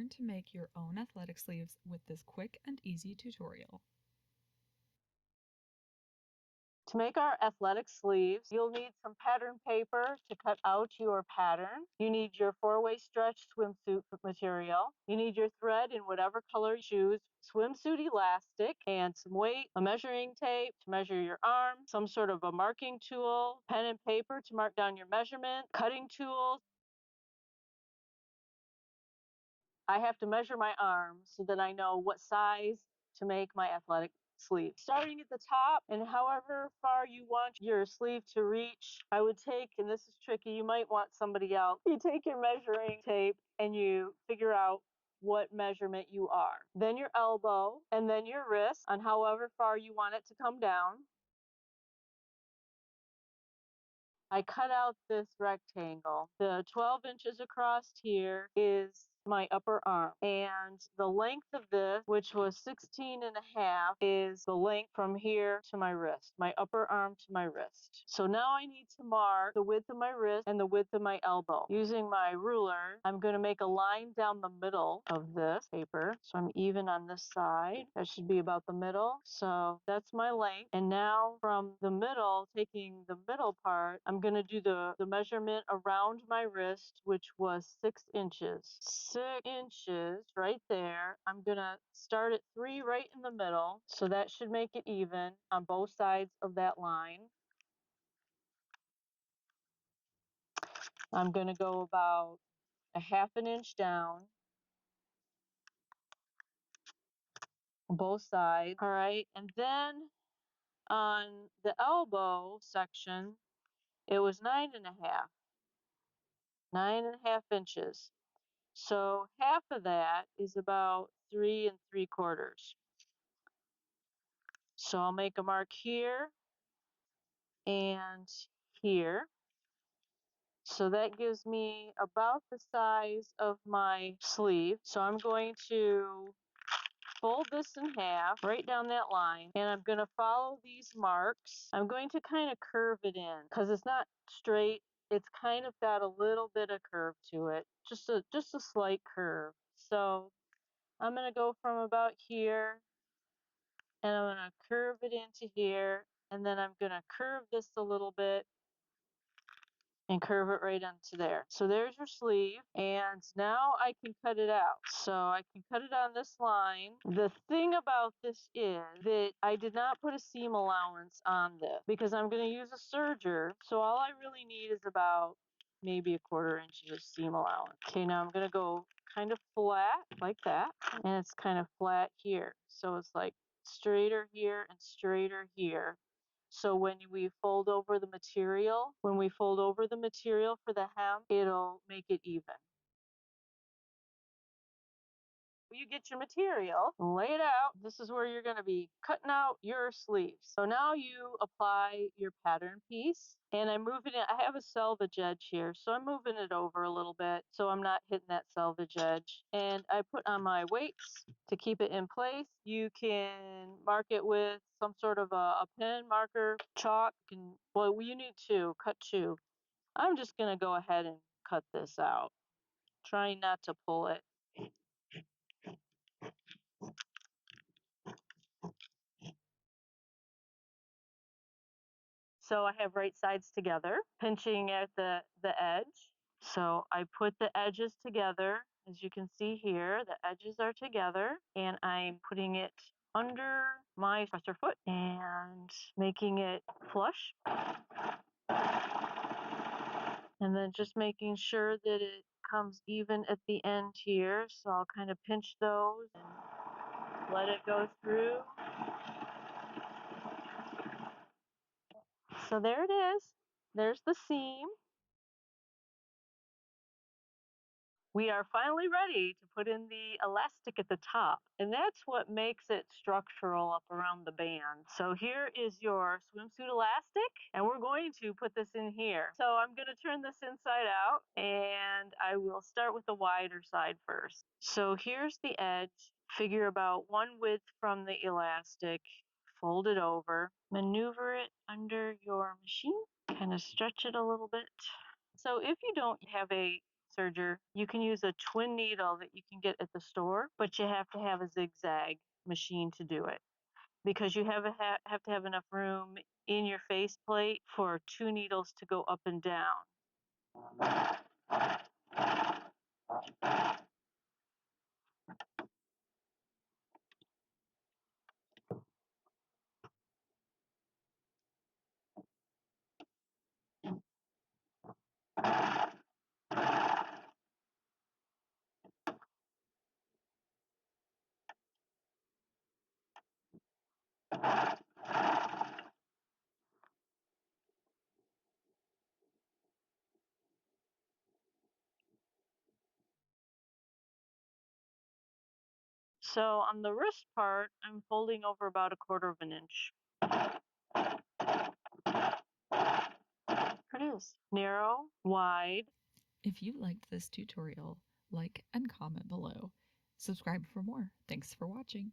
learn to make your own athletic sleeves with this quick and easy tutorial. To make our athletic sleeves, you'll need some pattern paper to cut out your pattern. You need your 4-way stretch swimsuit material. You need your thread in whatever color you choose, swimsuit elastic, and some weight, a measuring tape to measure your arm, some sort of a marking tool, pen and paper to mark down your measurement, cutting tools. I have to measure my arm so that I know what size to make my athletic sleeve. Starting at the top and however far you want your sleeve to reach, I would take, and this is tricky, you might want somebody else. You take your measuring tape and you figure out what measurement you are. Then your elbow and then your wrist on however far you want it to come down. I cut out this rectangle. The 12 inches across here is my upper arm. And the length of this, which was 16 and a half, is the length from here to my wrist, my upper arm to my wrist. So now I need to mark the width of my wrist and the width of my elbow. Using my ruler, I'm going to make a line down the middle of this paper. So I'm even on this side. That should be about the middle. So that's my length. And now from the middle, taking the middle part, I'm going to do the measurement around my wrist, which was 6 inches. 6 inches right there. I'm going to start at 3 right in the middle. So that should make it even on both sides of that line. I'm going to go about a half an inch down on both sides. All right. And then on the elbow section, it was 9.5. 9.5 inches. So half of that is about 3 3/4. So I'll make a mark here and here. So that gives me about the size of my sleeve. So I'm going to fold this in half, right down that line, and I'm going to follow these marks. I'm going to kind of curve it in because it's not straight. It's kind of got a little bit of curve to it, just a slight curve. So I'm going to go from about here, and I'm going to curve it into here, and then I'm going to curve this a little bit and curve it right into there. So there's your sleeve, and now I can cut it out. So I can cut it on this line. The thing about this is that I did not put a seam allowance on this because I'm going to use a serger. So all I really need is about maybe 1/4 inch of seam allowance. Okay, now I'm going to go kind of flat like that, and it's kind of flat here. So it's like straighter here and straighter here. So when we fold over the material, for the hem, it'll make it even. You get your material, lay it out. This is where you're going to be cutting out your sleeves. So now you apply your pattern piece, and I'm moving it. I have a selvage edge here, so I'm moving it over a little bit so I'm not hitting that selvage edge. And I put on my weights to keep it in place. You can mark it with some sort of a pen, marker, chalk. Well, you need to cut 2. I'm just going to go ahead and cut this out, trying not to pull it. So I have right sides together, pinching at the edge. So I put the edges together. As you can see here, the edges are together, and I'm putting it under my presser foot and making it flush. And then just making sure that it comes even at the end here. So I'll kind of pinch those and let it go through. So there it is. There's the seam. We are finally ready to put in the elastic at the top, and that's what makes it structural up around the band. So here is your swimsuit elastic, and we're going to put this in here. So I'm going to turn this inside out, and I will start with the wider side first. So here's the edge. Figure about 1 width from the elastic, fold it over, maneuver it under your machine, kind of stretch it a little bit. So if you don't have a serger. You can use a twin needle that you can get at the store, but you have to have a zigzag machine to do it because you have to have enough room in your faceplate for 2 needles to go up and down. So on the wrist part, I'm folding over about 1/4 of an inch. Produce. Narrow, wide. If you liked this tutorial, like and comment below. Subscribe for more. Thanks for watching.